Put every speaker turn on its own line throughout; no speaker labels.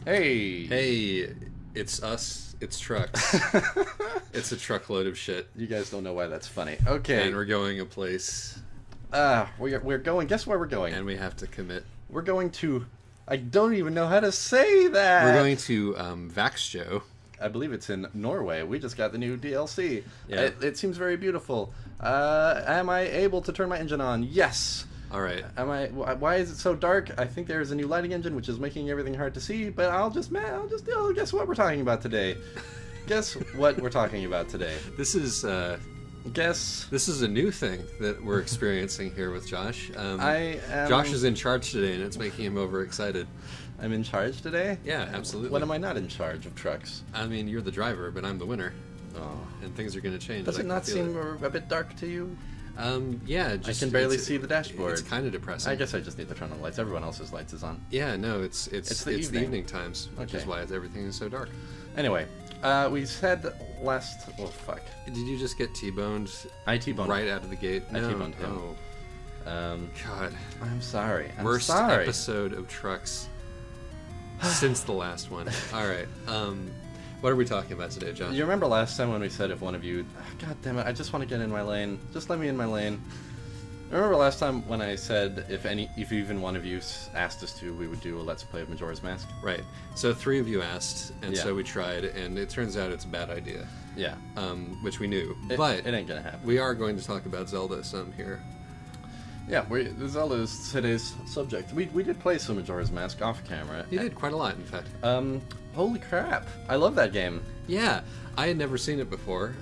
Hey!
Hey, it's us. It's trucks. It's a truckload of shit.
You guys don't know why that's funny. Okay.
And we're going a place.
We're going... Guess where we're going?
And we have to commit.
We're going to... I don't even know how to say that!
We're going to Vaxjo.
I believe it's in Norway. We just got the new DLC.
Yeah.
It seems very beautiful. Am I able to turn my engine on? Yes!
All right.
Why is it so dark? I think there's a new lighting engine, which is making everything hard to see. But I'll just guess what we're talking about today. Guess what we're talking about today.
This is This is a new thing that we're experiencing here with Josh. Josh is in charge today, and it's making him overexcited.
I'm in charge today?
Yeah, absolutely.
When am I not in charge of trucks?
I mean, you're the driver, but I'm the winner.
Oh.
And things are going to change.
Does it not seem a bit dark to you?
Yeah.
I can barely see the dashboard.
It's kind of depressing.
I guess I just need to turn on the lights. Everyone else's lights is on.
Yeah, no, it's the evening times, which is
Okay.
why everything is so dark.
Anyway, we said last... Oh, fuck.
Did you just get T-boned?
I T-boned
right out of the gate?
I T-boned him.
Oh. God.
I'm sorry.
Worst episode of Trucks since the last one. All right. What are we talking about today, John?
You remember last time when we said if one of you... God damn it, I just want to get in my lane. Just let me in my lane. Remember last time when I said if even one of you asked us to, we would do a Let's Play of Majora's Mask?
Right. So 3 of you asked, and
Yeah.
so we tried, and it turns out it's a bad idea.
Yeah.
Which we knew.
But it ain't gonna happen.
We are going to talk about Zelda some here.
Yeah, Zelda is today's subject. We did play some Majora's Mask off camera.
You did quite a lot, in fact.
Holy crap. I love that game.
Yeah, I had never seen it before.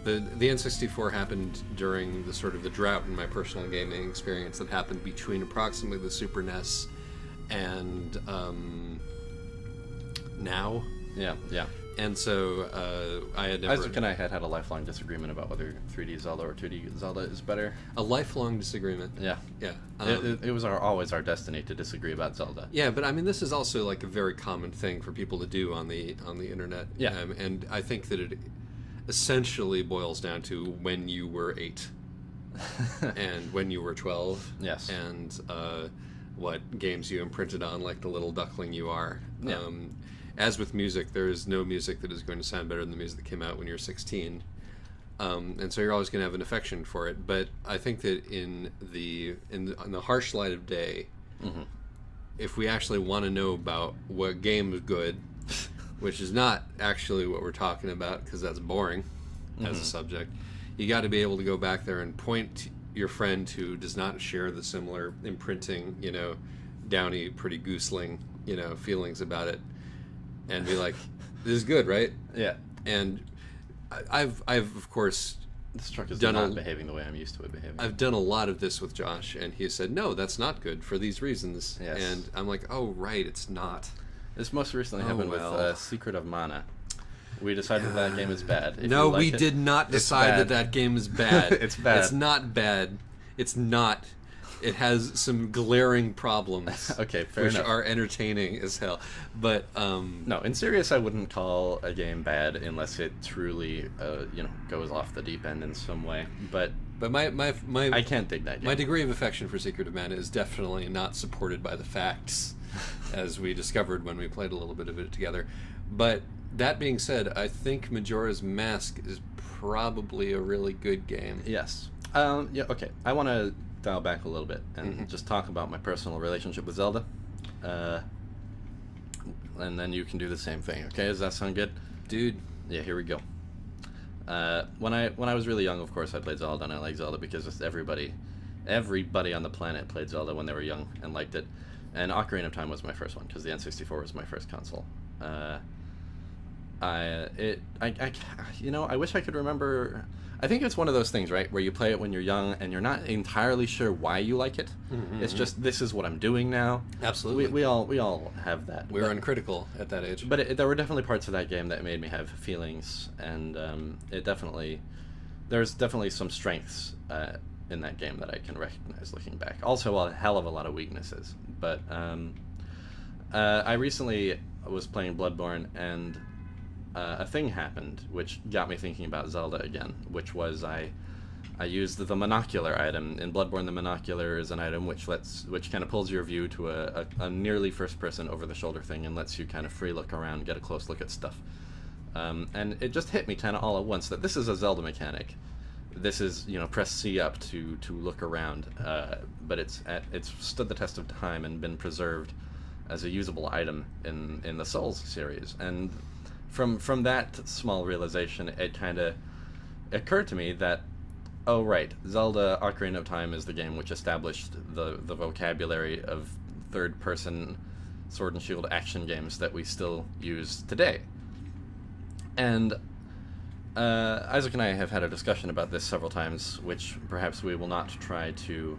The N64 happened during the sort of the drought in my personal gaming experience that happened between approximately the Super NES and now.
Yeah.
And so I had never...
Isaac and I had a lifelong disagreement about whether 3D Zelda or 2D Zelda is better.
A lifelong disagreement.
Yeah. It was always our destiny to disagree about Zelda.
Yeah, but I mean, this is also like a very common thing for people to do on the internet.
Yeah.
And I think that it essentially boils down to when you were 8 and when you were 12.
Yes.
And what games you imprinted on, like the little duckling you are.
Yeah.
As with music, there is no music that is going to sound better than the music that came out when you're 16. And so you're always going to have an affection for it. But I think that in the harsh light of day, if we actually want to know about what game is good, which is not actually what we're talking about because that's boring as a subject, you got to be able to go back there and point your friend who does not share the similar imprinting, downy, pretty gooseling, feelings about it, and be like, "This is good, right?"
Yeah.
And I've of course
this truck is not behaving the way I'm used to it behaving.
I've done a lot of this with Josh, and he said, "No, that's not good for these reasons."
Yes.
And I'm like, "Oh, right, it's not."
This most recently happened with Secret of Mana. We decided that game is bad.
No, we did not decide that game is bad.
It's bad.
It's not bad. It's not. It has some glaring problems.
Okay, fair
which
enough.
are entertaining as hell. But
no, in serious, I wouldn't call a game bad unless it truly, goes off the deep end in some way. But
my
I can't dig that game.
My degree of affection for Secret of Mana is definitely not supported by the facts, as we discovered when we played a little bit of it together. But that being said, I think Majora's Mask is probably a really good game.
Yes. Yeah. Okay. I want to dial back a little bit and just talk about my personal relationship with Zelda. And then you can do the same thing. Okay? Does that sound good?
Dude.
Yeah. Here we go. When I was really young, of course, I played Zelda, and I liked Zelda because just everybody on the planet played Zelda when they were young and liked it. And Ocarina of Time was my first one because the N64 was my first console. I wish I could remember. I think it's one of those things, right, where you play it when you're young and you're not entirely sure why you like it. It's just, this is what I'm doing now.
Absolutely.
We all have that.
We're uncritical at that age.
But there were definitely parts of that game that made me have feelings, and there's definitely some strengths in that game that I can recognize looking back. Also, a hell of a lot of weaknesses. But I recently was playing Bloodborne, and a thing happened which got me thinking about Zelda again, which was I I used the monocular item. In Bloodborne, the monocular is an item which kind of pulls your view to a nearly first-person over-the-shoulder thing and lets you kind of free look around, get a close look at stuff. And it just hit me kind of all at once that this is a Zelda mechanic. This is, press C up to look around, but it's stood the test of time and been preserved as a usable item in the Souls series. And from that small realization, it kind of occurred to me that, oh right, Zelda Ocarina of Time is the game which established the vocabulary of third-person sword and shield action games that we still use today. And Isaac and I have had a discussion about this several times, which perhaps we will not try to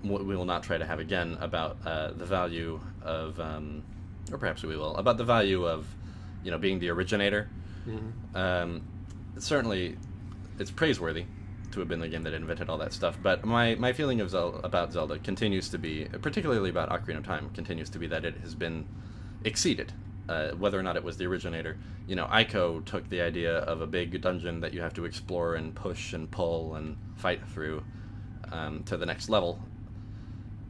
have again, about the value of, or perhaps we will, about the value of, being the originator. Mm-hmm. Certainly, it's praiseworthy to have been the game that invented all that stuff, but my feeling about Zelda continues to be, particularly about Ocarina of Time, continues to be that it has been exceeded. Whether or not it was the originator. Ico took the idea of a big dungeon that you have to explore and push and pull and fight through to the next level.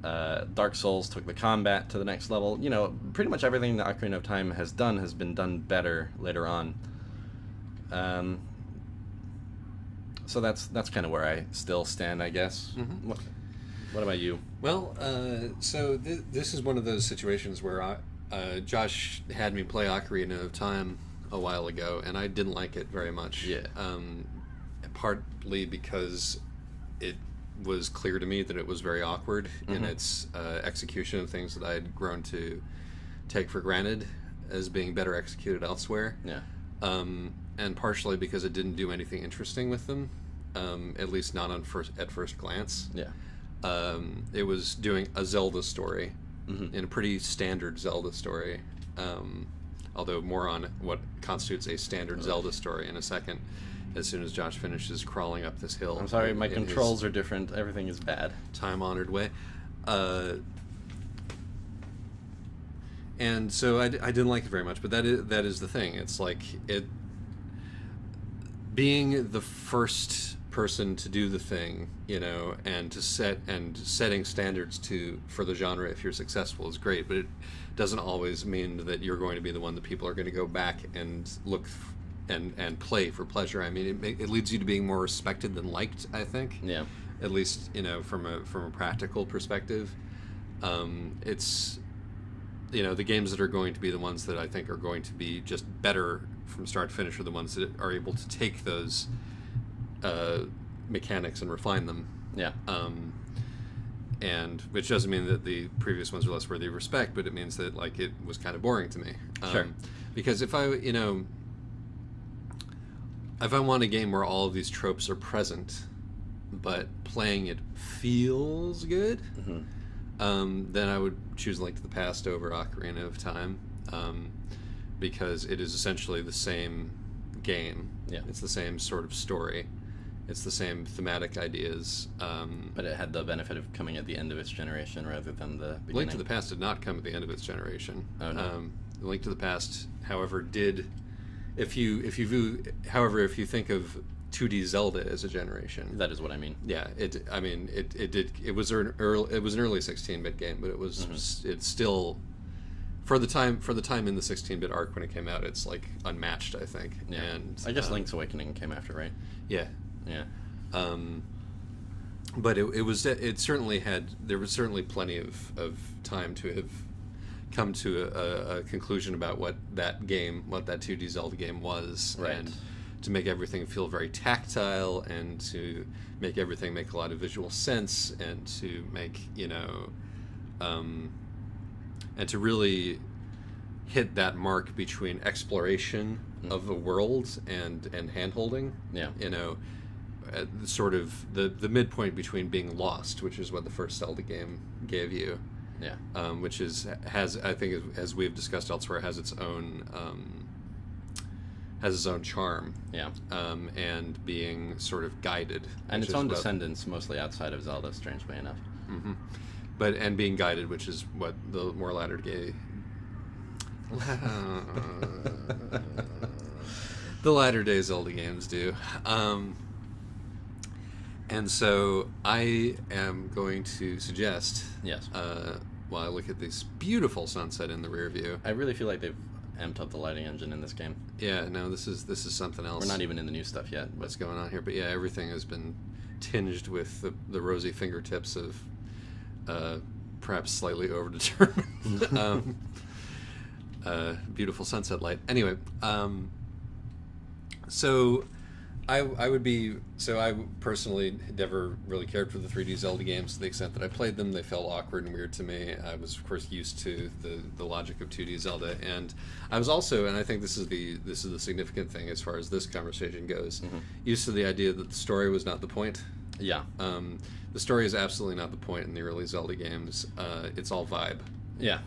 Dark Souls took the combat to the next level. Pretty much everything that Ocarina of Time has been done better later on. So that's kind of where I still stand, I guess. Mm-hmm. What about you?
Well, so this is one of those situations where Josh had me play Ocarina of Time a while ago, and I didn't like it very much.
Yeah.
Partly because it was clear to me that it was very awkward in its execution of things that I had grown to take for granted as being better executed elsewhere.
Yeah.
And partially because it didn't do anything interesting with them, at least not at first glance.
Yeah.
It was doing a Zelda story. In a pretty standard Zelda story, although more on what constitutes a standard Zelda story in a second, as soon as Josh finishes crawling up this hill.
I'm sorry, my controls are different. Everything is bad.
Time-honored way. And so I didn't like it very much, but that is the thing. It's like it being the first person to do the thing, and setting standards for the genre if you're successful is great, but it doesn't always mean that you're going to be the one that people are going to go back and look and play for pleasure. I mean, it leads you to being more respected than liked, I think.
Yeah.
At least, from a practical perspective. It's the games that are going to be the ones that I think are going to be just better from start to finish are the ones that are able to take those mechanics and refine them.
Yeah.
And which doesn't mean that the previous ones are less worthy of respect, but it means that it was kind of boring to me.
Sure.
Because if I want a game where all of these tropes are present, but playing it feels good, then I would choose Link to the Past over Ocarina of Time, because it is essentially the same game.
Yeah.
It's the same sort of story. It's the same thematic ideas.
But it had the benefit of coming at the end of its generation rather than the beginning.
Link to the Past did not come at the end of its generation.
Oh, no.
Link to the Past, however, did. If you think of 2D Zelda as a generation,
that is what I mean.
Yeah, it did. It was an early 16-bit game, but it was it's still for the time in the 16-bit arc when it came out, it's unmatched, I think.
Yeah.
And
I guess Link's Awakening came after, right?
Yeah.
Yeah.
But it certainly there was certainly plenty of time to have come to a conclusion about what that 2D Zelda game was,
right.
And to make everything feel very tactile, and to make everything make a lot of visual sense, and to make and to really hit that mark between exploration of the world and hand-holding.
Yeah.
Sort of the midpoint between being lost, which is what the first Zelda game gave you.
Yeah.
Which has I think, as we've discussed elsewhere, has its own charm.
Yeah.
And being sort of guided.
And its own descendants, mostly outside of Zelda, strangely enough.
Mm-hmm. And being guided, which is what the more latter day the latter day Zelda games do. And so I am going to suggest,
Yes.
while I look at this beautiful sunset in the rear view.
I really feel like they've amped up the lighting engine in this game.
Yeah, no, this is something else.
We're not even in the new stuff yet.
What's going on here? But yeah, everything has been tinged with the rosy fingertips of perhaps slightly overdetermined beautiful sunset light. Anyway, so I personally never really cared for the 3D Zelda games to the extent that I played them. They felt awkward and weird to me. I was, of course, used to the logic of 2D Zelda, and I was also, and I think this is the significant thing as far as this conversation goes, used to the idea that the story was not the point.
Yeah.
The story is absolutely not the point in the early Zelda games. It's all vibe.
Yeah.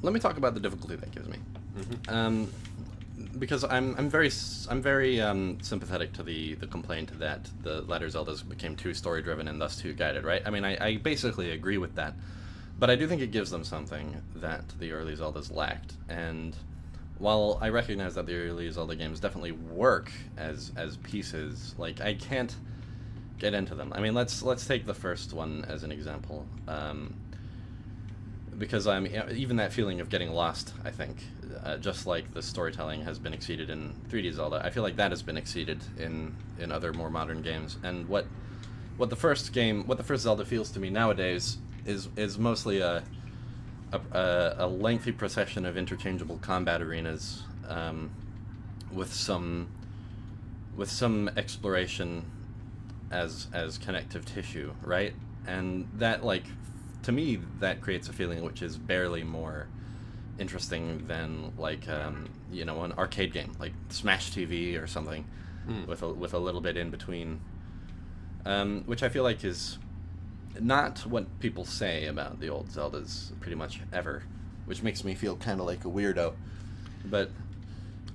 Let me talk about the difficulty that gives me. Because I'm very sympathetic to the complaint that the latter Zeldas became too story driven and thus too guided, right? I mean, I basically agree with that, but I do think it gives them something that the early Zeldas lacked. And while I recognize that the early Zelda games definitely work as pieces, like, I can't get into them. I mean, let's take the first one as an example, because even that feeling of getting lost, I think, just like the storytelling has been exceeded in 3D Zelda, I feel like that has been exceeded in other more modern games. And what the first Zelda feels to me nowadays is mostly a lengthy procession of interchangeable combat arenas, with some exploration as connective tissue, right? And that, like, to me, that creates a feeling which is barely more interesting than, like, an arcade game like Smash TV or something, with a little bit in between, which I feel like is not what people say about the old Zeldas pretty much ever, which makes me feel kind of like a weirdo. But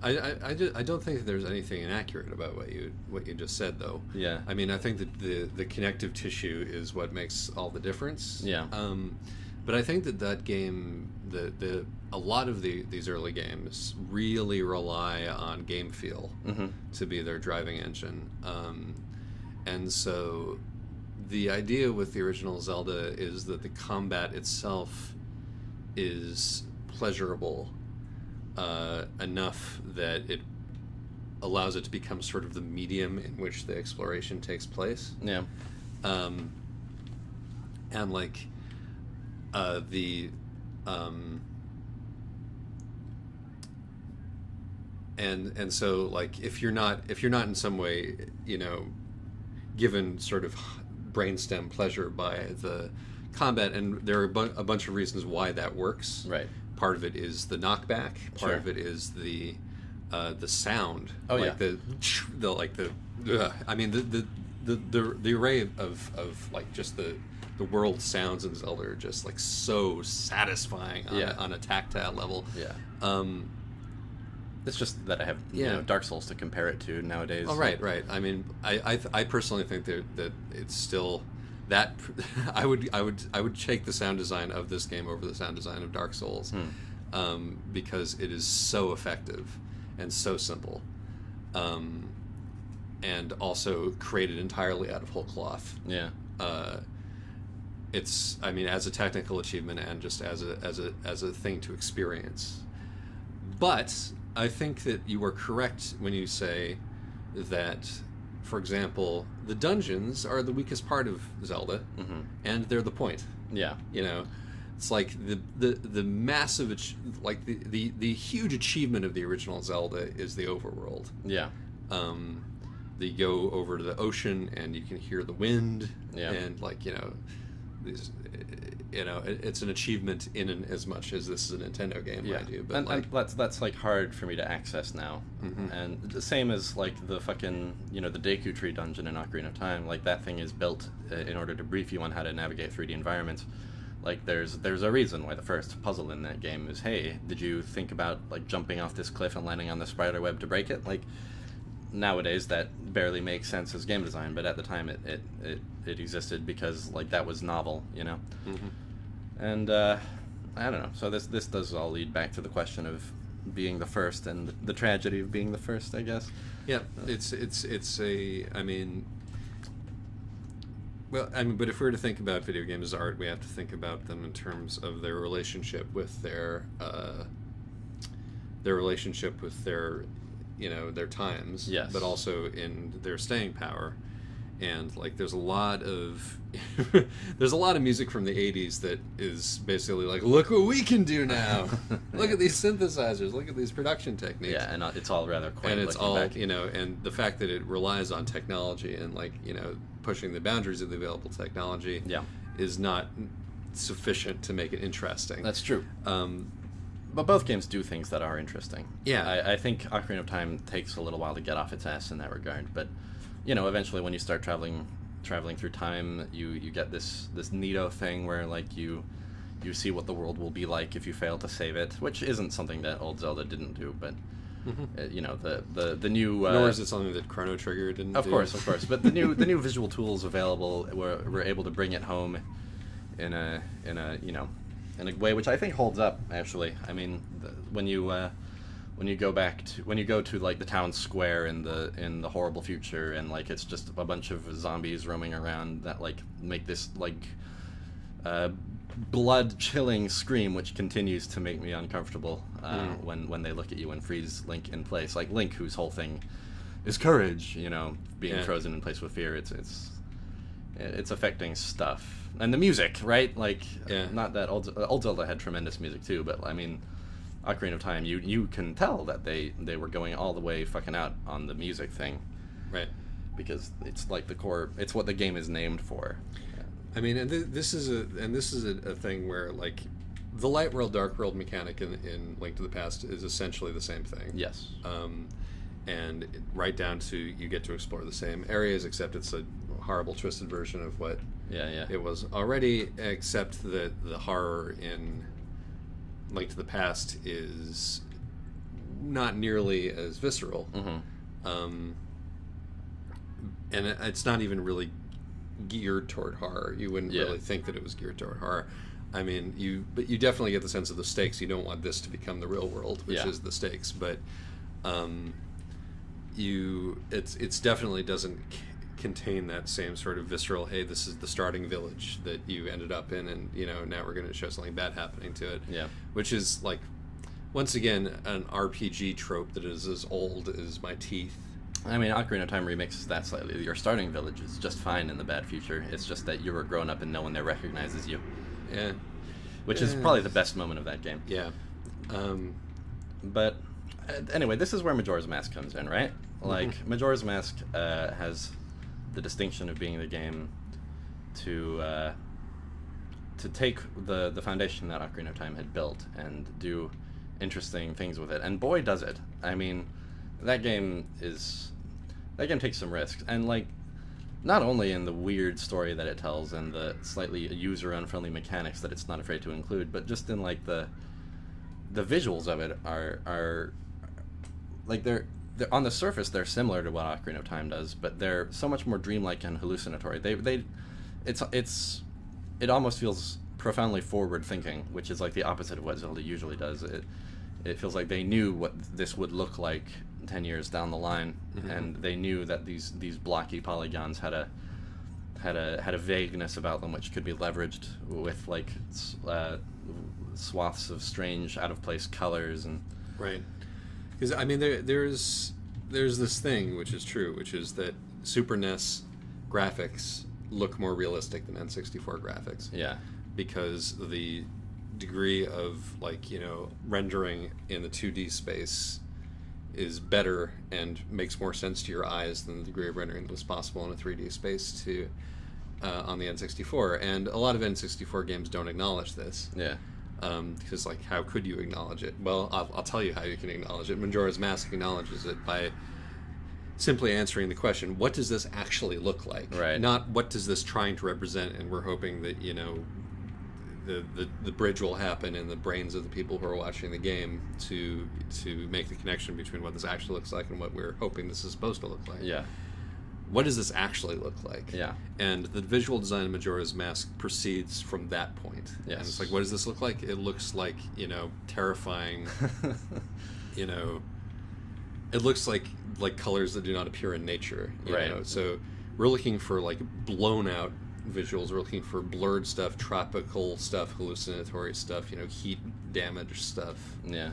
I don't think there's anything inaccurate about what you just said, though.
Yeah.
I mean, I think that the connective tissue is what makes all the difference.
Yeah.
But I think that game, a lot of these early games really rely on game feel to be their driving engine. And so the idea with the original Zelda is that the combat itself is pleasurable enough that it allows it to become sort of the medium in which the exploration takes place.
Yeah.
And like and so, like, if you're not in some way, given sort of brainstem pleasure by the combat, and there are a bunch of reasons why that works.
Right.
Part of it is the knockback. Part of it is the sound.
Oh,
like
yeah.
I mean the array of like just the world sounds in Zelda are just like so satisfying on a tactile level.
Yeah. It's just that I have Dark Souls to compare it to nowadays.
Oh, right. I mean, I personally think that it's still that I would take the sound design of this game over the sound design of Dark Souls, because it is so effective and so simple, and also created entirely out of whole cloth.
Yeah.
It's, I mean, as a technical achievement and just as a thing to experience. But I think that you are correct when you say that, for example, the dungeons are the weakest part of Zelda, and they're the point.
Yeah.
It's like the massive, like the huge achievement of the original Zelda is the overworld.
Yeah.
You go over to the ocean and you can hear the wind.
Yeah.
And these, it's an achievement in as much as this is a Nintendo game, mind you. But
and that's like hard for me to access now. And the same as like the fucking the Deku Tree dungeon in Ocarina of Time. Like, that thing is built in order to brief you on how to navigate 3D environments. Like, there's a reason why the first puzzle in that game is, hey, did you think about like jumping off this cliff and landing on the spider web to break it? Like, nowadays that barely makes sense as game design, but at the time it existed because, like, that was novel, And I don't know. So this does all lead back to the question of being the first and the tragedy of being the first, I guess.
Yeah, it's I mean, Well, I mean, but if we were to think about video games as art, we have to think about them in terms of their relationship with their relationship with their, their times.
Yes.
But also in their staying power. And like, there's a lot of music from the '80s that is basically like, look what we can do now. Look at these synthesizers. Look at these production techniques.
Yeah, and it's all rather quaint.
And it's
looking
all
back.
and the fact that it relies on technology and like pushing the boundaries of the available technology.
Yeah.
Is not sufficient to make it interesting.
That's true. But both games do things that are interesting.
Yeah.
I think Ocarina of Time takes a little while to get off its ass in that regard, but eventually when you start traveling through time, you get this neato thing where like you see what the world will be like if you fail to save it, which isn't something that old Zelda didn't do, but the new
nor is it something that Chrono Trigger didn't do.
Of course, but the new visual tools available were able to bring it home in a way which I think holds up, actually. I mean, when you go to like the town square in the horrible future, and like it's just a bunch of zombies roaming around that like make this like blood chilling scream, which continues to make me uncomfortable when they look at you and freeze Link in place. Like Link, whose whole thing is courage, being frozen in place with fear. It's affecting stuff, and the music, right? Like, not that old Zelda had tremendous music too, but I mean, Ocarina of Time, you can tell that they were going all the way fucking out on the music thing,
right?
Because it's like the core. It's what the game is named for.
I mean, and this is a thing where like the light world, dark world mechanic in Link to the Past is essentially the same thing.
Yes.
And right down to you get to explore the same areas, except it's a horrible twisted version of what it was already, except that the horror in Link to the Past is not nearly as visceral.
Mm-hmm.
And it's not even really geared toward horror. You wouldn't really think that it was geared toward horror. I mean, you definitely get the sense of the stakes. You don't want this to become the real world, which is the stakes, but it's definitely doesn't contain that same sort of visceral, hey, this is the starting village that you ended up in, and now we're going to show something bad happening to it.
Yeah.
Which is like, once again, an RPG trope that is as old as my teeth.
I mean, Ocarina of Time remixes that slightly. Your starting village is just fine in the bad future. It's just that you're a grown up and no one there recognizes you.
Yeah.
Which is probably the best moment of that game.
Yeah.
But anyway, this is where Majora's Mask comes in, right? Like, Majora's Mask has the distinction of being the game to take the foundation that Ocarina of Time had built and do interesting things with it. And boy, does it. I mean, that game takes some risks. And, like, not only in the weird story that it tells and the slightly user-unfriendly mechanics that it's not afraid to include, but just in, like, the visuals of it are like, they're on the surface they're similar to what Ocarina of Time does, but they're so much more dreamlike and hallucinatory. It almost feels profoundly forward-thinking, which is like the opposite of what Zelda usually does. It feels like they knew what this would look like 10 years down the line, and they knew that these blocky polygons had a vagueness about them which could be leveraged with like swaths of strange, out of place colors and
right. Because I mean, there's this thing which is true, which is that Super NES graphics look more realistic than N64 graphics.
Yeah. Because
the degree of, like, rendering in the 2D space is better and makes more sense to your eyes than the degree of rendering that was possible in a 3D space on the N64. And a lot of N64 games don't acknowledge this.
Yeah.
Because, like, how could you acknowledge it? Well, I'll tell you how you can acknowledge it. Majora's Mask acknowledges it by simply answering the question, what does this actually look like?
Right.
Not what does this trying to represent, and we're hoping that, the bridge will happen in the brains of the people who are watching the game to make the connection between what this actually looks like and what we're hoping this is supposed to look like.
Yeah.
What does this actually look like?
Yeah.
And the visual design of Majora's Mask proceeds from that point.
Yes.
And it's like, what does this look like? It looks like, terrifying, it looks like colors that do not appear in nature. You
right.
know? So we're looking for, like, blown out visuals. We're looking for blurred stuff, tropical stuff, hallucinatory stuff, heat damage stuff.
Yeah.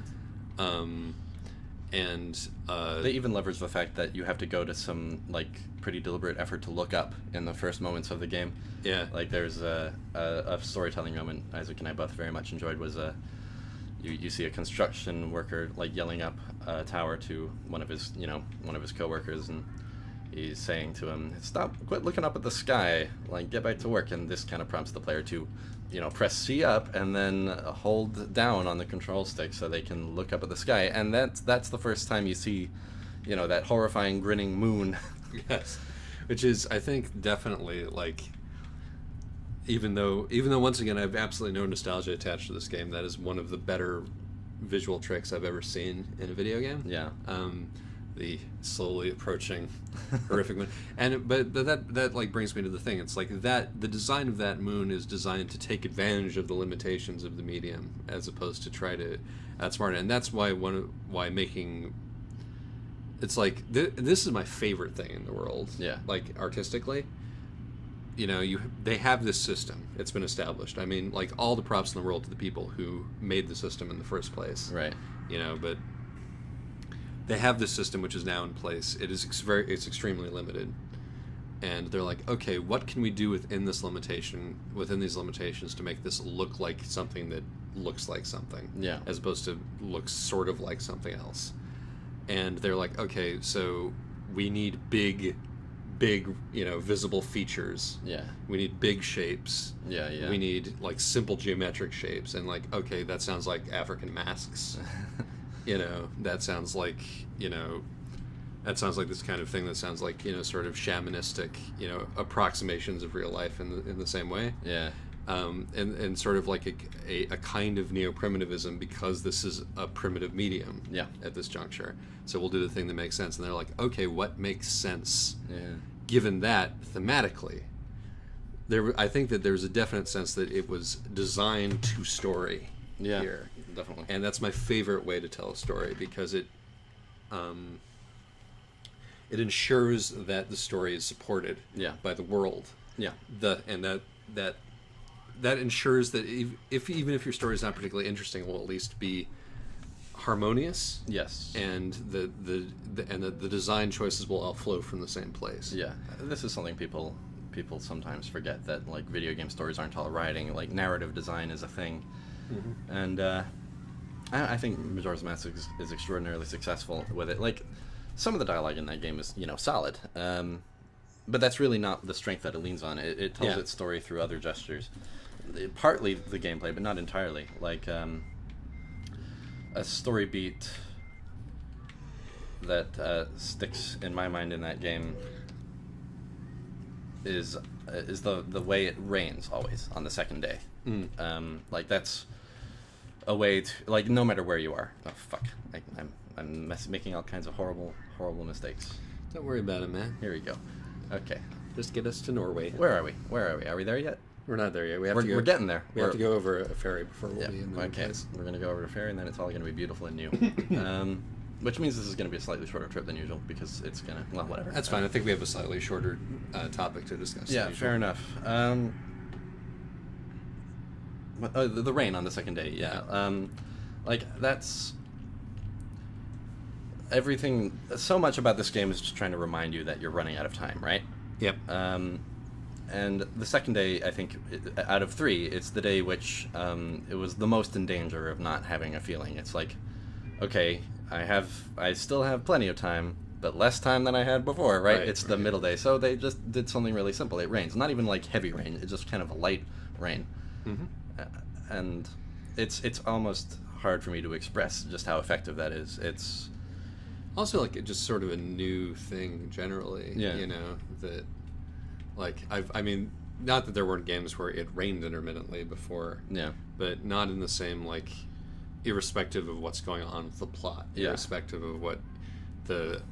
And
they even leverage the fact that you have to go to some like pretty deliberate effort to look up in the first moments of the game.
Yeah.
Like there's a storytelling moment Isaac and I both very much enjoyed was you see a construction worker like yelling up a tower to one of his coworkers, and he's saying to him, quit looking up at the sky, like get back to work. And this kind of prompts the player to press C up and then hold down on the control stick so they can look up at the sky. And that's the first time you see, that horrifying grinning moon.
Yes. Which is, I think, definitely, like, even though once again I have absolutely no nostalgia attached to this game, that is one of the better visual tricks I've ever seen in a video game.
Yeah.
The slowly approaching horrific moon, but that like brings me to the thing. It's like that the design of that moon is designed to take advantage of the limitations of the medium, as opposed to try to outsmart it. And that's why making it's like this is my favorite thing in the world.
Yeah,
like artistically, they have this system. It's been established. I mean, like all the props in the world to the people who made the system in the first place.
Right.
But they have this system which is now in place. It's extremely limited, and they're like, okay, what can we do within these limitations to make this look like something that looks like something,
yeah,
as opposed to looks sort of like something else. And they're like, okay, so we need big, visible features.
Yeah.
We need big shapes.
Yeah, yeah.
We need like simple geometric shapes, and like, okay, that sounds like African masks. That sounds like this kind of thing that sounds like sort of shamanistic approximations of real life in the same way.
Yeah.
And sort of like a kind of neo-primitivism, because this is a primitive medium.
Yeah.
At this juncture, so we'll do the thing that makes sense. And they're like, okay, what makes sense?
Yeah.
Given that thematically, I think that there's a definite sense that it was designed to story.
Yeah.
Here.
Definitely.
And that's my favorite way to tell a story, because it ensures that the story is supported.
Yeah.
By the world.
Yeah.
That ensures that even if your story is not particularly interesting, it will at least be harmonious.
Yes.
And the design choices will all flow from the same place.
Yeah. This is something people sometimes forget, that like video game stories aren't all writing. Like narrative design is a thing. Mm-hmm. And I think Majora's Mask is extraordinarily successful with it. Like some of the dialogue in that game is solid, but that's really not the strength that it leans on. It tells its story through other gestures, partly the gameplay, but not entirely. Like a story beat that sticks in my mind in that game is the way it rains always on the second day. Like that's a way to, like, no matter where you are. Oh fuck! I'm making all kinds of horrible mistakes.
Don't worry about it, man.
Here we go. Okay.
Just get us to Norway.
Where are we? Are we there yet?
We're not there yet.
We're getting there.
We have to go over a ferry before we'll be in the
okay.
place.
We're gonna go over a ferry, and then it's all gonna be beautiful and new. Which means this is gonna be a slightly shorter trip than usual, because it's gonna, well, whatever.
That's fine. I think we have a slightly shorter topic to discuss.
Yeah, fair enough. The rain on the second day, yeah. Like, that's... Everything... So much about this game is just trying to remind you that you're running out of time, right?
Yep.
And the second day, I think, out of 3, it's the day which it was the most in danger of not having a feeling. It's like, okay, I still have plenty of time, but less time than I had before, right? It's the middle day. So they just did something really simple. It rains. Not even like heavy rain. It's just kind of a light rain. Mm-hmm. And it's almost hard for me to express just how effective that is. It's
also like just sort of a new thing generally.
Yeah.
That like I mean, not that there weren't games where it rained intermittently before.
Yeah.
But not in the same, like, irrespective of what's going on with the plot.
Yeah.
Irrespective of what the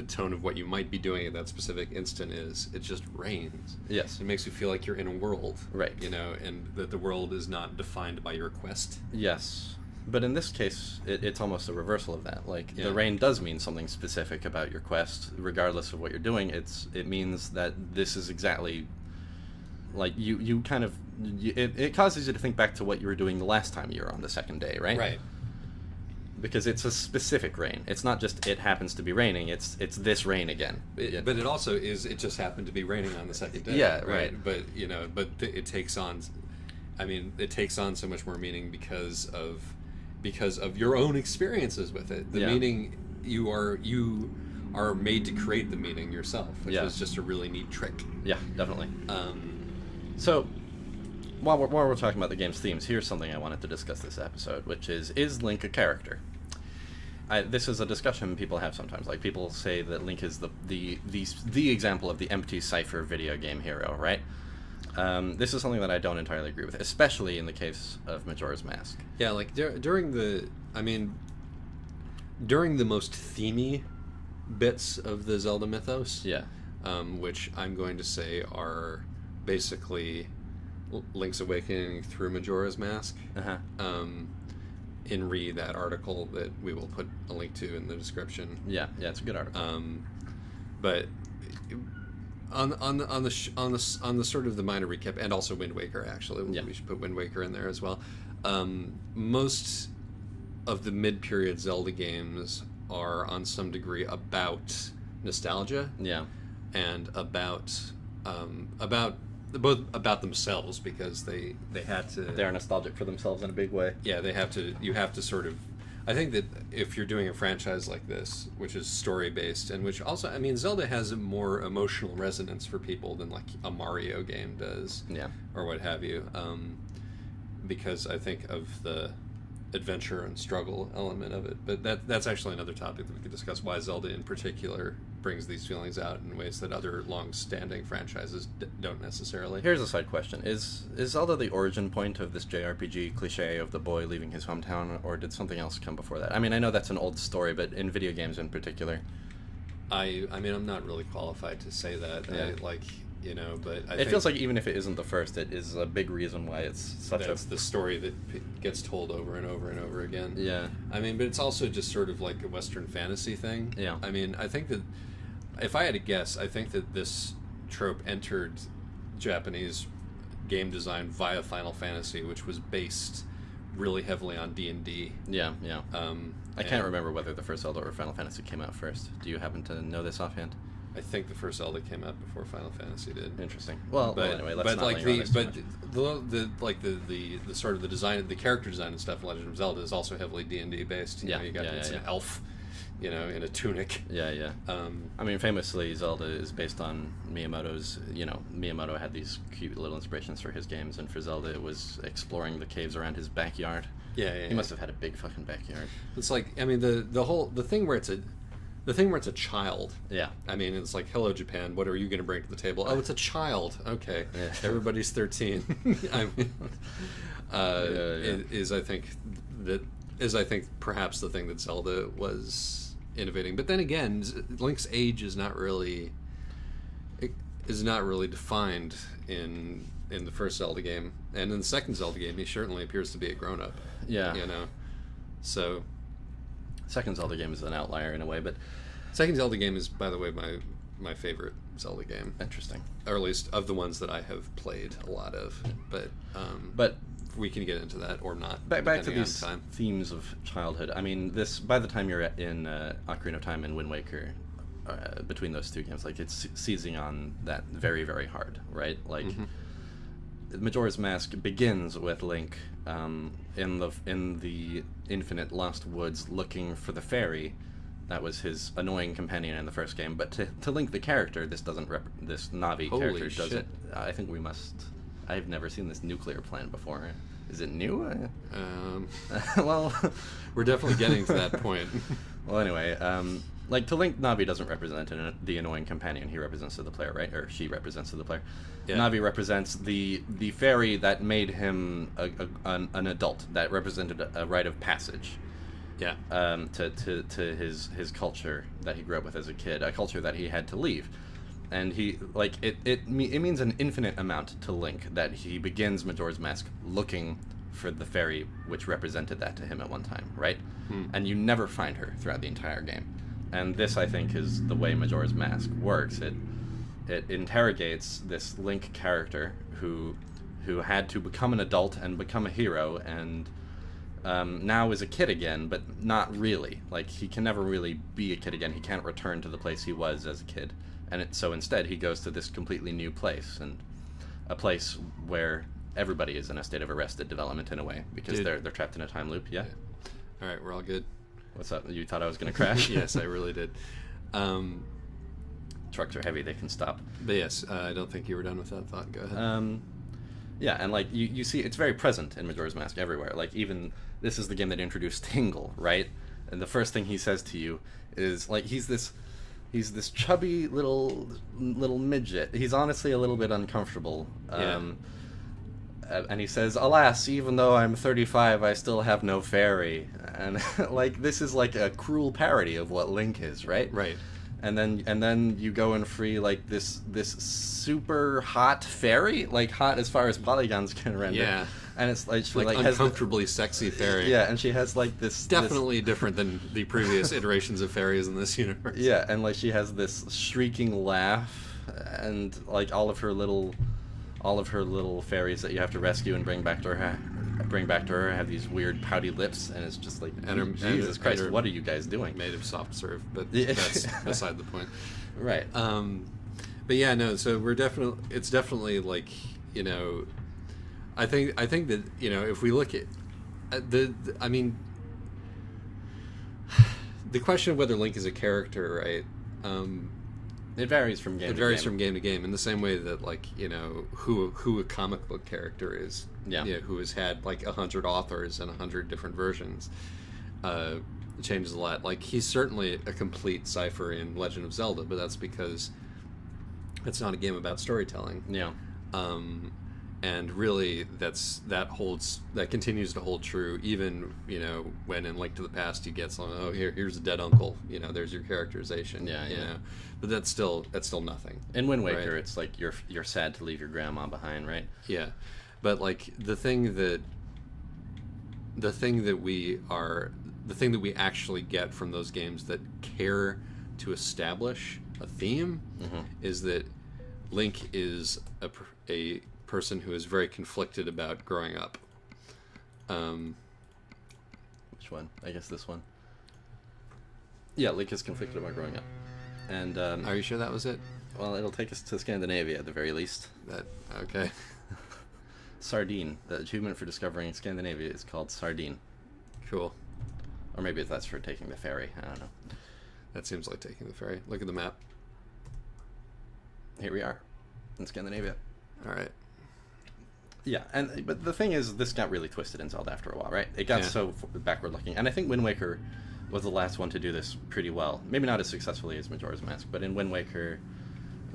tone of what you might be doing at that specific instant is, it just rains.
Yes.
It makes you feel like you're in a world.
Right.
And that the world is not defined by your quest.
Yes. But in this case, it's almost a reversal of that. Like, the rain does mean something specific about your quest, regardless of what you're doing. It means that this is exactly like you kind of it causes you to think back to what you were doing the last time you were on the second day, right?
Right.
Because it's a specific rain. It's not just it happens to be raining. It's this rain again.
But it also is. It just happened to be raining on the second day.
Yeah, right.
But it takes on. I mean, it takes on so much more meaning because of your own experiences with it. The meaning you are made to create the meaning yourself, which is just a really neat trick.
Yeah, definitely. So, while we're talking about the game's themes, here's something I wanted to discuss this episode, which is Link a character? This is a discussion people have sometimes. Like, people say that Link is the example of the empty cipher video game hero, right? This is something that I don't entirely agree with, especially in the case of Majora's Mask.
Yeah, like during the most themey bits of the Zelda mythos, which I'm going to say are basically Link's Awakening through Majora's Mask. In that article that we will put a link to in the description.
Yeah, it's a good article.
But on the sort of the minor recap, and also Wind Waker, actually, we should put Wind Waker in there as well. Most of the mid-period Zelda games are on some degree about nostalgia, and about both about themselves, because they had to.
They are nostalgic for themselves in a big way.
Yeah, they have to. You have to sort of. I think that if you're doing a franchise like this, which is story based, and which also, I mean, Zelda has a more emotional resonance for people than like a Mario game does, or what have you, because I think of the adventure and struggle element of it. But that's actually another topic that we could discuss, why Zelda in particular brings these feelings out in ways that other long-standing franchises don't necessarily.
Here's a side question. Is Zelda the origin point of this JRPG cliche of the boy leaving his hometown, or did something else come before that? I mean, I know that's an old story, but in video games in particular.
I mean, I'm not really qualified to say that. But I think
feels like even if it isn't the first, it is a big reason why it's such
that's the story that gets told over and over and over again.
Yeah.
I mean, but it's also just sort of like a Western fantasy thing.
Yeah.
I mean, I think that if I had to guess, I think that this trope entered Japanese game design via Final Fantasy, which was based really heavily on D&D.
Yeah. I can't remember whether the first Zelda or Final Fantasy came out first. Do you happen to know this offhand?
I think the first Zelda came out before Final Fantasy did.
Interesting. Well, anyway, let's not linger on this too much.
The sort of the design, the character design and stuff in Legend of Zelda is also heavily D&D based. You know, you got an elf, in a tunic.
Yeah. I mean, famously, Zelda is based on Miyamoto's. Miyamoto had these cute little inspirations for his games, and for Zelda, it was exploring the caves around his backyard.
Yeah.
He must have had a big fucking backyard.
It's like, I mean, the thing where it's a child.
Yeah. I
mean, it's like, hello, Japan, what are you going to bring to the table? Oh, it's a child. Okay. Yeah. Everybody's 13. I mean, is I think perhaps the thing that Zelda was innovating. But then again, Link's age is not really defined in the first Zelda game. And in the second Zelda game, he certainly appears to be a grown-up.
Yeah.
So
second Zelda game is an outlier in a way, but
second Zelda game is, by the way, my favorite Zelda game.
Interesting.
Or at least of the ones that I have played a lot of. But we can get into that or not.
Back to these themes of childhood. I mean, by the time you're in Ocarina of Time and Wind Waker, between those two games, like, it's seizing on that very, very hard, right? Like, Majora's Mask begins with Link in the infinite lost woods looking for the fairy. That was his annoying companion in the first game. But to Link the character, this Navi character doesn't. I think we must. I've never seen this nuclear plant before. Is it new?
Well, we're definitely getting to that point.
Well, anyway, to Link, Navi doesn't represent the annoying companion. He represents to the player, right? Or she represents to the player. Yeah. Navi represents the fairy that made him an adult, that represented a rite of passage.
Yeah.
To his culture that he grew up with as a kid, a culture that he had to leave. And it means an infinite amount to Link that he begins Majora's Mask looking for the fairy which represented that to him at one time, right? And you never find her throughout the entire game. And this, I think, is the way Majora's Mask works. it interrogates this Link character who had to become an adult and become a hero, and now is a kid again, but not really. Like, he can never really be a kid again. He can't return to the place he was as a kid, and so instead he goes to this completely new place, and a place where everybody is in a state of arrested development in a way, because they're trapped in a time loop. Yeah.
All right, we're all good.
What's up? You thought I was going to crash?
Yes, I really did.
Trucks are heavy; they can stop.
But yes, I don't think you were done with that thought. Go ahead.
Yeah, and like you see, it's very present in Majora's Mask everywhere. Like, even this is the game that introduced Tingle, right? And the first thing he says to you is like, he's this chubby little midget. He's honestly a little bit uncomfortable. And he says, "Alas, even though I'm 35, I still have no fairy." And like, this is like a cruel parody of what Link is, right?
Right.
And then you go and free like this super hot fairy, like hot as far as polygons can render.
Yeah.
And it's like she
like
has
uncomfortably sexy fairy.
Yeah, and she has like this
definitely different than the previous iterations of fairies in this universe.
Yeah, and like she has this shrieking laugh, and like all of her little fairies that you have to rescue and bring back to her have these weird pouty lips, and it's just like, Jesus Christ, what are you guys doing?
Made of soft serve, but that's beside the point.
Right.
But yeah, no. So it's definitely like, you know, I think that, you know, if we look at I mean, the question of whether Link is a character, right?
It varies from game to game.
It varies from game to game, in the same way that, like, you know, who a comic book character is.
Yeah.
You know, who has had like 100 authors and 100 different versions. Changes a lot. Like, he's certainly a complete cipher in Legend of Zelda, but that's because it's not a game about storytelling.
Yeah.
And really, that continues to hold true, even, you know, when in Link to the Past you get some, here's a dead uncle, you know, there's your characterization.
Yeah,
you
yeah.
know, but that's still nothing.
In Wind Waker,
right?
It's like you're sad to leave your grandma behind, right?
Yeah, but like the thing that we actually get from those games that care to establish a theme is that Link is a person who is very conflicted about growing up.
Which one? I guess this one. Yeah, Link is conflicted about growing up. And
are you sure that was it?
Well, it'll take us to Scandinavia at the very least.
Okay.
Sardine. The achievement for discovering Scandinavia is called Sardine.
Cool.
Or maybe that's for taking the ferry. I don't know.
That seems like taking the ferry. Look at the map.
Here we are in Scandinavia.
All right.
Yeah, but the thing is, this got really twisted in Zelda after a while, right? It got so backward looking, and I think Wind Waker was the last one to do this pretty well. Maybe not as successfully as Majora's Mask, but in Wind Waker,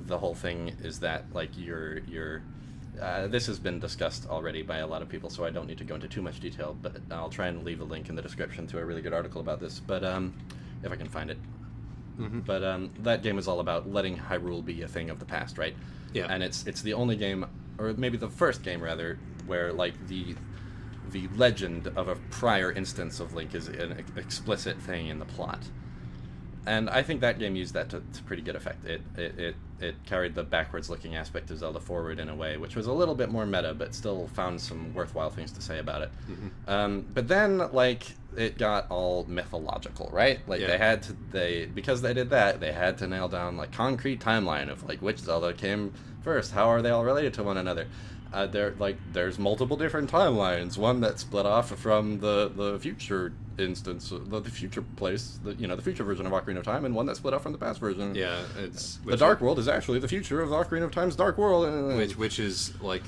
the whole thing is that like this has been discussed already by a lot of people, so I don't need to go into too much detail. But I'll try and leave a link in the description to a really good article about this. But if I can find it. Mm-hmm. But that game is all about letting Hyrule be a thing of the past, right?
Yeah.
And it's the only game, or maybe the first game rather, where like the legend of a prior instance of Link is an explicit thing in the plot. And I think that game used that to pretty good effect. It carried the backwards looking aspect of Zelda forward in a way which was a little bit more meta, but still found some worthwhile things to say about it. Mm-hmm. But then like it got all mythological, right? Like because they did that, they had to nail down like concrete timeline of like which Zelda came first, how are they all related to one another. There's multiple different timelines. One that split off from the future instance, the future place, the future version of Ocarina of Time, and one that split off from the past version.
Yeah, it's
the Dark World is actually the future of Ocarina of Time's Dark World,
which is like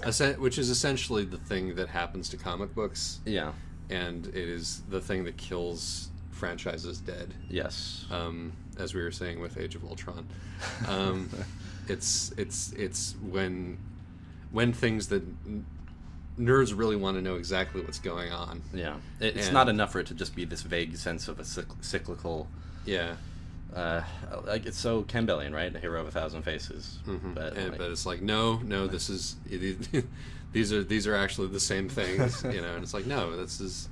which is essentially the thing that happens to comic books.
Yeah,
and it is the thing that kills franchises dead.
Yes,
as we were saying with Age of Ultron. It's when things that nerds really want to know exactly what's going on.
Yeah, it's not enough for it to just be this vague sense of a cyclical.
Yeah,
like it's so Campbellian, right? The hero of a thousand faces.
Mm-hmm. But it's like no, this is these are actually the same things, and it's like no, this is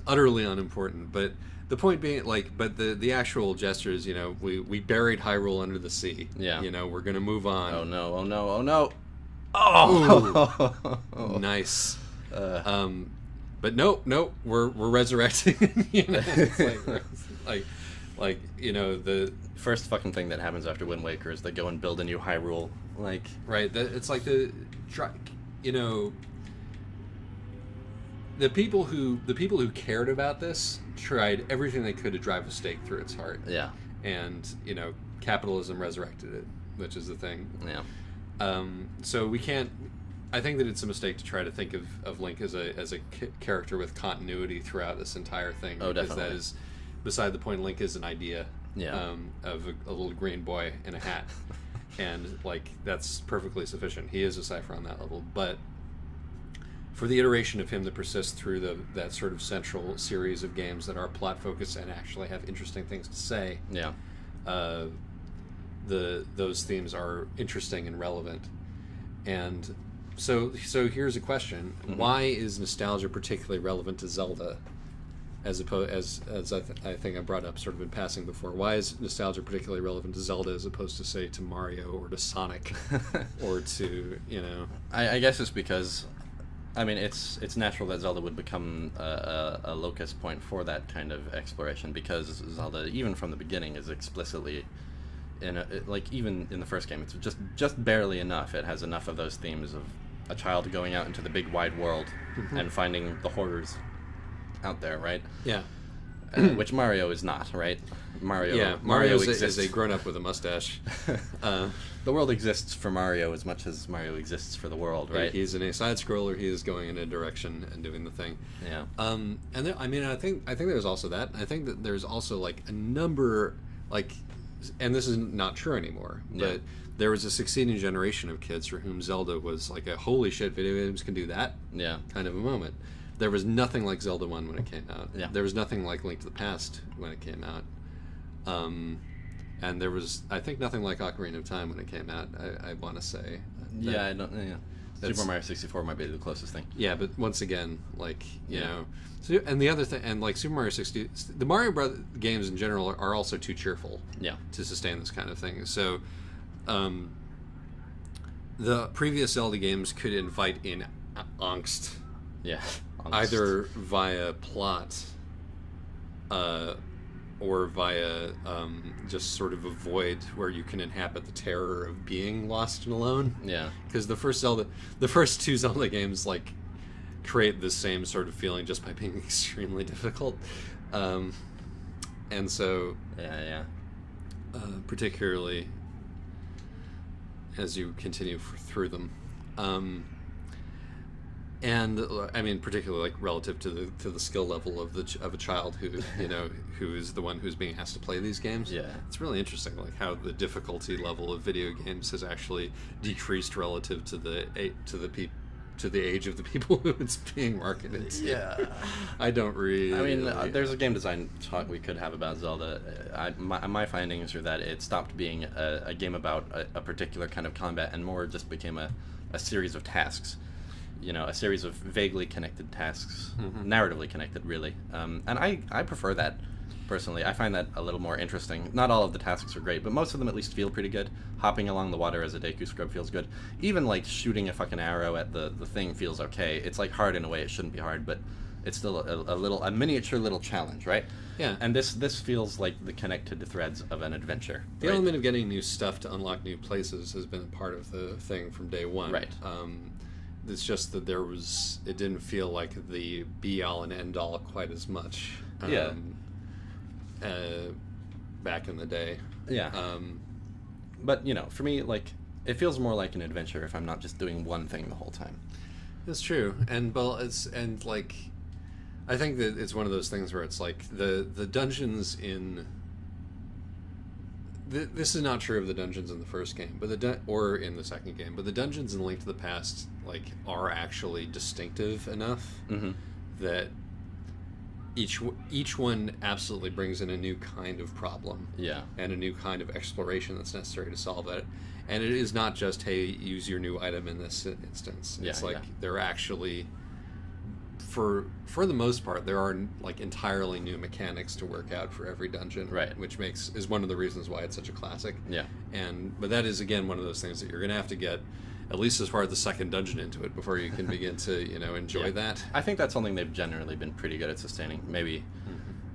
utterly unimportant. But the point being, like, but the actual gestures, you know, we buried Hyrule under the sea.
Yeah.
You know, we're gonna move on.
Oh no! Oh no! Oh no! Oh!
Nice. But no, we're resurrecting. You know, it's like you know, the
First fucking thing that happens after Wind Waker is they go and build a new Hyrule. Like,
right. It's like you know, the people who cared about this tried everything they could to drive a stake through its heart.
yeah,
And you know, capitalism resurrected it, which is the thing.
yeah,
So we can't. I think that it's a mistake to try to think of Link as a character with continuity throughout this entire thing.
Oh,
because
definitely.
that is beside the point. Link is an idea.
Yeah.
Of a little green boy in a hat, and like that's perfectly sufficient. He is a cipher on that level, but for the iteration of him that persists through that sort of central series of games that are plot focused and actually have interesting things to say,
yeah.
Those themes are interesting and relevant. And so here's a question: Why is nostalgia particularly relevant to Zelda? As I think I brought up sort of in passing before, why is nostalgia particularly relevant to Zelda as opposed to, say, to Mario or to Sonic or to, you know?
I guess it's because, I mean, it's natural that Zelda would become a locus point for that kind of exploration, because Zelda, even from the beginning, is explicitly like even in the first game, it's just barely enough. It has enough of those themes of a child going out into the big wide world and finding the horrors out there, right?
Yeah.
Which Mario is not, right? Mario
is a grown-up with a mustache.
The world exists for Mario as much as Mario exists for the world, right?
He's in a side-scroller. He is going in a direction and doing the thing.
Yeah.
And there, I mean, I think there's also that. I think that there's also like a number, like, and this is not true anymore, but there was a succeeding generation of kids for whom Zelda was like a holy shit, video games can do that.
Yeah.
Kind of a moment. There was nothing like Zelda 1 when it came out.
Yeah.
There was nothing like Link to the Past when it came out. And there was, I think, nothing like Ocarina of Time when it came out, I want to say.
I don't. Yeah. Super Mario 64 might be the closest thing.
Yeah, but once again, like, you know. So, and the other thing, and like Super Mario 60, the Mario Brothers games in general are also too cheerful to sustain this kind of thing. So, the previous Zelda games could invite in angst.
Yeah.
Either via plot or via just sort of a void where you can inhabit the terror of being lost and alone.
Yeah.
Because the first two Zelda games like create the same sort of feeling just by being extremely difficult. And so particularly as you continue through them. And I mean, particularly like relative to the skill level of a child who who is the one who's being asked to play these games.
Yeah,
it's really interesting, like how the difficulty level of video games has actually decreased relative to the age of the people who it's being marketed to.
Yeah,
I don't really.
I mean, there's a game design talk we could have about Zelda. My findings are that it stopped being a game about a particular kind of combat and more just became a series of tasks. You know, a series of vaguely connected tasks, narratively connected, really. And I prefer that, personally. I find that a little more interesting. Not all of the tasks are great, but most of them at least feel pretty good. Hopping along the water as a Deku Scrub feels good. Even, like, shooting a fucking arrow at the thing feels okay. It's, like, hard in a way it shouldn't be hard, but it's still a miniature little challenge, right?
Yeah.
And this feels like the connected threads of an adventure.
The element of getting new stuff to unlock new places has been a part of the thing from day one.
Right.
It's just that it didn't feel like the be-all and end-all quite as much back in the day.
Yeah. But, you know, for me, like, it feels more like an adventure if I'm not just doing one thing the whole time.
That's true. And, well, like, I think that it's one of those things where it's like the dungeons in... This is not true of the dungeons in the first game, but or in the second game. But the dungeons in Link to the Past, like, are actually distinctive enough that each one absolutely brings in a new kind of problem, and a new kind of exploration that's necessary to solve it. And it is not just, hey, use your new item in this instance. It's they're actually for the most part, there are like entirely new mechanics to work out for every dungeon,
right?
Which is one of the reasons why it's such a classic.
Yeah.
But that is again one of those things that you're going to have to get at least as far as the second dungeon into it before you can begin to enjoy that.
I think that's something they've generally been pretty good at sustaining. Maybe,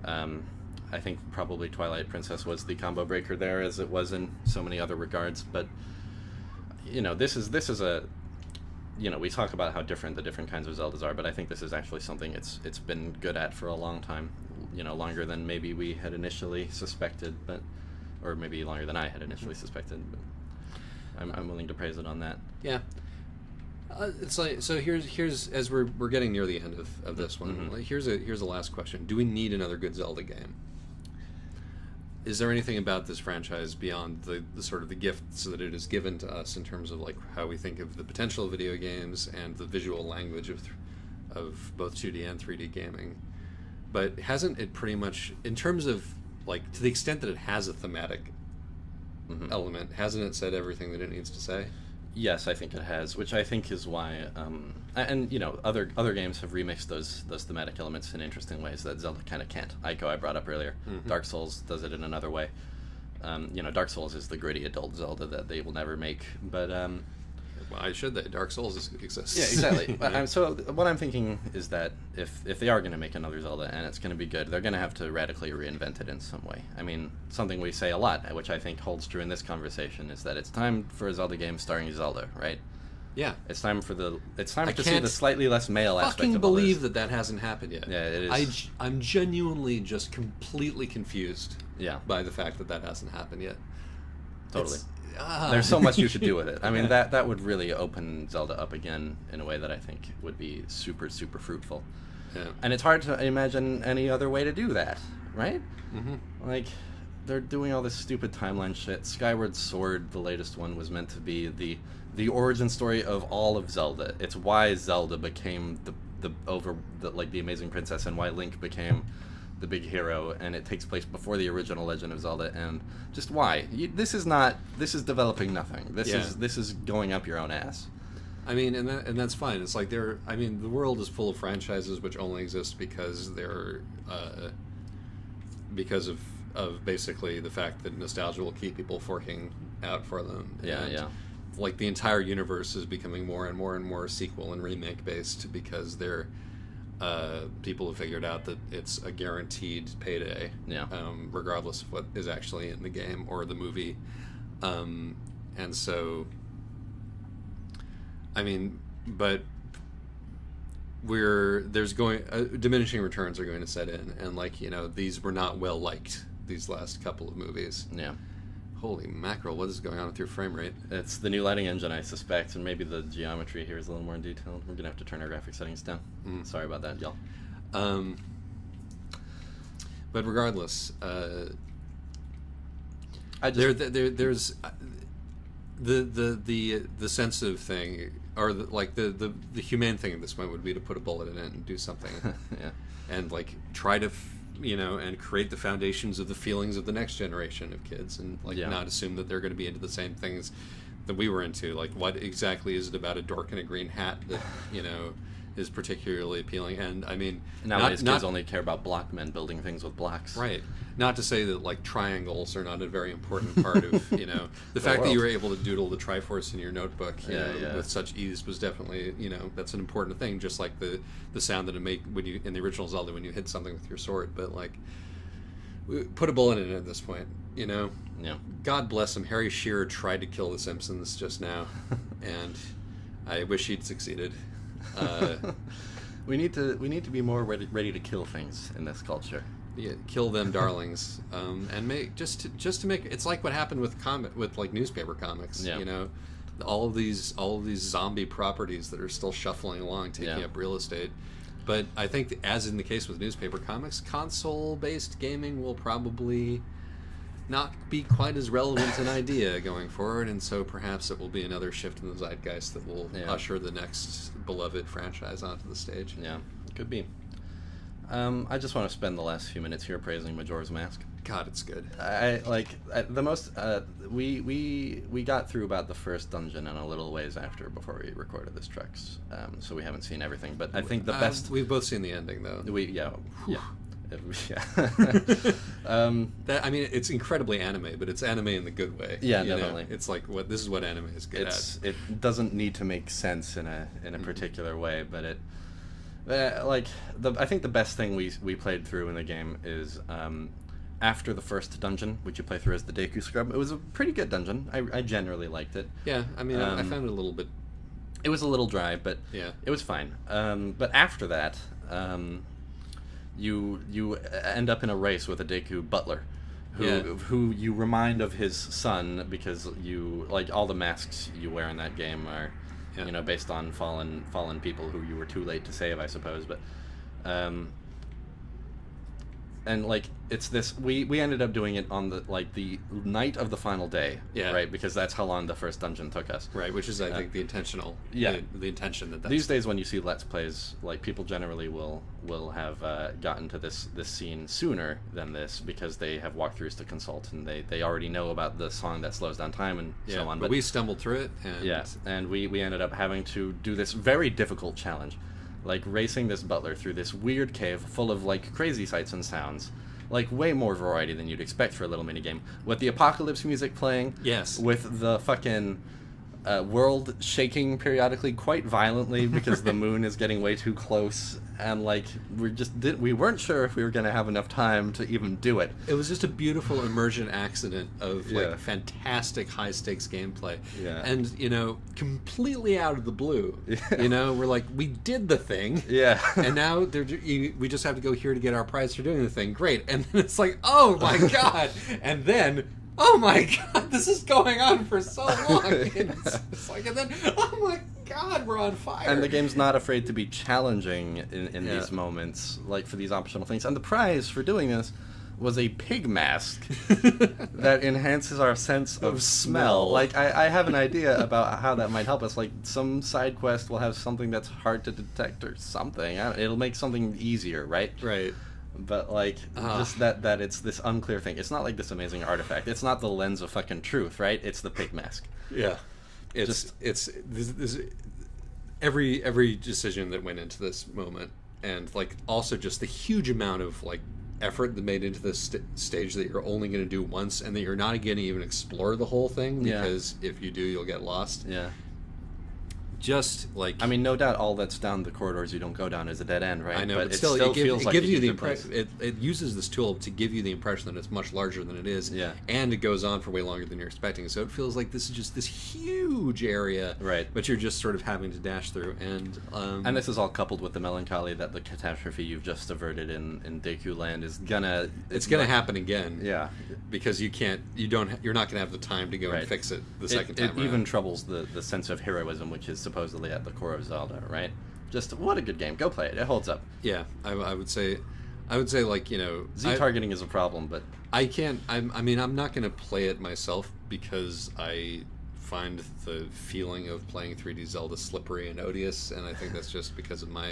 I think probably Twilight Princess was the combo breaker there, as it was in so many other regards. But this is a we talk about how different the different kinds of Zeldas are, but I think this is actually something it's been good at for a long time. Longer than maybe we had initially suspected, or maybe longer than I had initially suspected. But I'm willing to praise it on that.
Yeah. It's like, so here's as we're getting near the end of this one.
Mm-hmm.
Like, here's a last question. Do we need another good Zelda game? Is there anything about this franchise beyond the sort of the gifts that it has given to us in terms of like how we think of the potential of video games and the visual language of both 2D and 3D gaming? But hasn't it pretty much, in terms of like to the extent that it has a thematic element, hasn't it said everything that it needs to say?
Yes, I think it has, which I think is why, other games have remixed those thematic elements in interesting ways that Zelda kind of can't. Ico, I brought up earlier. Dark Souls does it in another way. Dark Souls is the gritty adult Zelda that they will never make, but
why should they? Dark Souls exists.
Yeah, exactly. But so what I'm thinking is that if they are going to make another Zelda and it's going to be good, they're going to have to radically reinvent it in some way. I mean, something we say a lot, which I think holds true in this conversation, is that it's time for a Zelda game starring Zelda, right?
Yeah.
It's time to see the slightly less male aspect of all this.
I fucking believe that hasn't happened yet.
Yeah, it is.
I'm genuinely just completely confused.
Yeah.
By the fact that hasn't happened yet.
Totally. There's so much you could do with it. I mean, that would really open Zelda up again in a way that I think would be super, super fruitful.
Yeah.
And it's hard to imagine any other way to do that, right?
Mm-hmm.
Like, they're doing all this stupid timeline shit. Skyward Sword, the latest one, was meant to be the origin story of all of Zelda. It's why Zelda became the Amazing Princess, and why Link became the big hero, and it takes place before the original Legend of Zelda. And just why? This is developing nothing. This is going up your own ass.
I mean, and that's fine. It's like the world is full of franchises which only exist because they're because of basically the fact that nostalgia will keep people forking out for them.
Yeah.
Like the entire universe is becoming more and more and more sequel and remake based because they're people have figured out that it's a guaranteed payday, regardless of what is actually in the game or the movie, and so, I mean, but diminishing returns are going to set in, and these were not well liked, these last couple of movies.
Yeah.
Holy mackerel, what is going on with your frame rate?
It's the new lighting engine, I suspect, and maybe the geometry here is a little more detailed. We're going to have to turn our graphic settings down. Sorry about that, y'all.
But regardless, there's the sensitive thing, or the humane thing at this point would be to put a bullet in it and do something.
Yeah.
And try to and create the foundations of the feelings of the next generation of kids, and not assume that they're going to be into the same things that we were into. Like, what exactly is it about a dork in a green hat that is particularly appealing? And I mean,
nowadays kids only care about block men building things with blocks.
Right. Not to say that triangles are not a very important part of the fact that you were able to doodle the Triforce in your notebook with such ease was definitely that's an important thing. Just like the sound that it made when you in the original Zelda when you hit something with your sword. But put a bullet in it at this point.
Yeah.
God bless him. Harry Shearer tried to kill the Simpsons just now, and I wish he'd succeeded.
We need to be more ready to kill things in this culture.
Yeah, kill them darlings, and make just to make it's like what happened with newspaper comics.
Yeah.
All of these zombie properties that are still shuffling along, taking up real estate. But I think, as in the case with newspaper comics, console-based gaming will probably not be quite as relevant an idea going forward, and so perhaps it will be another shift in the zeitgeist that will usher the next beloved franchise onto the stage.
Yeah, it could be. I just want to spend the last few minutes here praising Majora's Mask.
God, it's good.
The most we got through about the first dungeon and a little ways after before we recorded this tracks, so we haven't seen everything. But I think the best
We've both seen the ending though.
yeah.
That, I mean, it's incredibly anime, but it's anime in the good way.
Yeah,
you
definitely.
Know? It's like this is what anime is good at.
It doesn't need to make sense in a particular way, but it I think the best thing we played through in the game is after the first dungeon, which you play through as the Deku Scrub. It was a pretty good dungeon. I generally liked it.
Yeah, I mean, I found it a little bit.
It was a little dry, but
yeah,
it was fine. But after that, you end up in a race with a Deku butler, who you remind of his son, because you like all the masks you wear in that game are, based on fallen people who you were too late to save, I suppose. But and like it's this we ended up doing it on the night of the final day, right, because that's how long the first dungeon took us,
right, which is I think the intention that
these days when you see let's plays, like people generally will have gotten to this scene sooner than this because they have walkthroughs to consult and they already know about the song that slows down time and so on,
but we stumbled through it
and we ended up having to do this very difficult challenge, like racing this butler through this weird cave full of like crazy sights and sounds, like way more variety than you'd expect for a little minigame, with the apocalypse music playing, with the fucking world shaking periodically quite violently because the moon is getting way too close, and like we weren't sure if we were going to have enough time to even do it.
It was just a beautiful immersion accident of like fantastic high stakes gameplay, and completely out of the blue. We're like, we did the thing, and now we just have to go here to get our prize for doing the thing. Great, and then it's like, oh my god, and then, oh my god, this is going on for so long. It's like, and then, oh my god, we're on fire.
And the game's not afraid to be challenging in these moments, like for these optional things. And the prize for doing this was a pig mask that enhances our sense of smell. Like, I have an idea about how that might help us. Like, some side quest will have something that's hard to detect or something. It'll make something easier, right?
Right.
But like just that it's this unclear thing. It's not like this amazing artifact. It's not the lens of fucking truth, right? It's the pig mask.
Yeah, it's this every decision that went into this moment, and like also just the huge amount of like effort that made into this stage that you're only going to do once, and that you're not going to even explore the whole thing because if you do, you'll get lost.
Yeah.
Just like,
I mean, no doubt all that's down the corridors you don't go down is a dead end, right?
I know, but still it gives you the impression. It uses this tool to give you the impression that it's much larger than it is, and it goes on for way longer than you're expecting. So it feels like this is just this huge area,
right?
But you're just sort of having to dash through, and
this is all coupled with the melancholy that the catastrophe you've just averted in Deku Land is gonna
happen again, because you're not gonna have the time to go and fix it the second time.
It even troubles the sense of heroism, which is supposedly at the core of Zelda, right? Just what a good game. Go play it. It holds up.
Yeah, I would say like,
Z targeting is a problem, but
I can't. I mean, I'm not going to play it myself because I find the feeling of playing 3D Zelda slippery and odious, and I think that's just because of my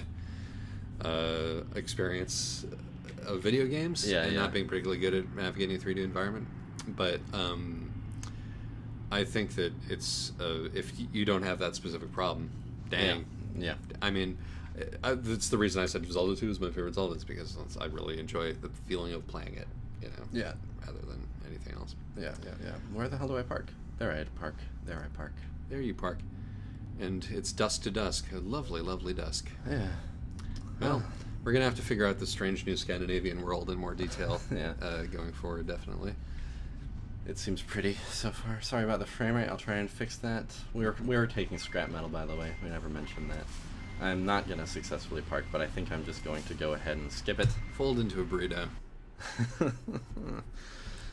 experience of video games and not being particularly good at navigating a 3D environment. But I think that it's if you don't have that specific problem, dang.
Yeah.
I mean, that's the reason I said Zelda 2 is my favorite Zelda, is because I really enjoy the feeling of playing it, rather than anything else.
Yeah. Where the hell do I park? There I park. There I park.
There you park. And it's dusk to dusk. A lovely, lovely dusk.
Yeah.
Well, we're going to have to figure out the strange new Scandinavian world in more detail going forward, definitely.
It seems pretty so far. Sorry about the frame rate. I'll try and fix that. We were taking scrap metal, by the way. We never mentioned that. I'm not going to successfully park, but I think I'm just going to go ahead and skip it.
Fold into a burrito.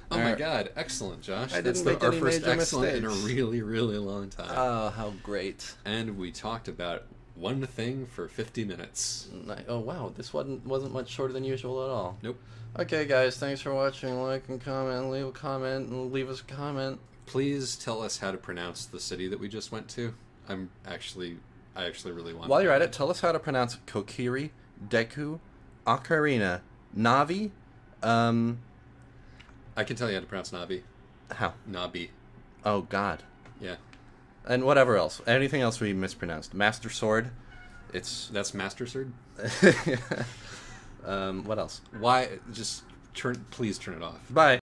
Oh my god, excellent, Josh.
That's
our first excellent in a really, really long time.
Oh, how great.
And we talked about one thing for 50 minutes.
Oh wow, this wasn't much shorter than usual at all.
Nope.
Okay guys, thanks for watching. Like and comment, leave a comment, and leave us a comment.
Please tell us how to pronounce the city that we just went to. I actually really want
While you're at it, tell us how to pronounce Kokiri, Deku, Ocarina, Navi,
I can tell you how to pronounce Navi.
how?
Nabi.
Oh, God.
Yeah.
And whatever else. Anything else we mispronounced. Master Sword. It's...
That's Master Sword?
What else?
Why? Just please turn it off.
Bye.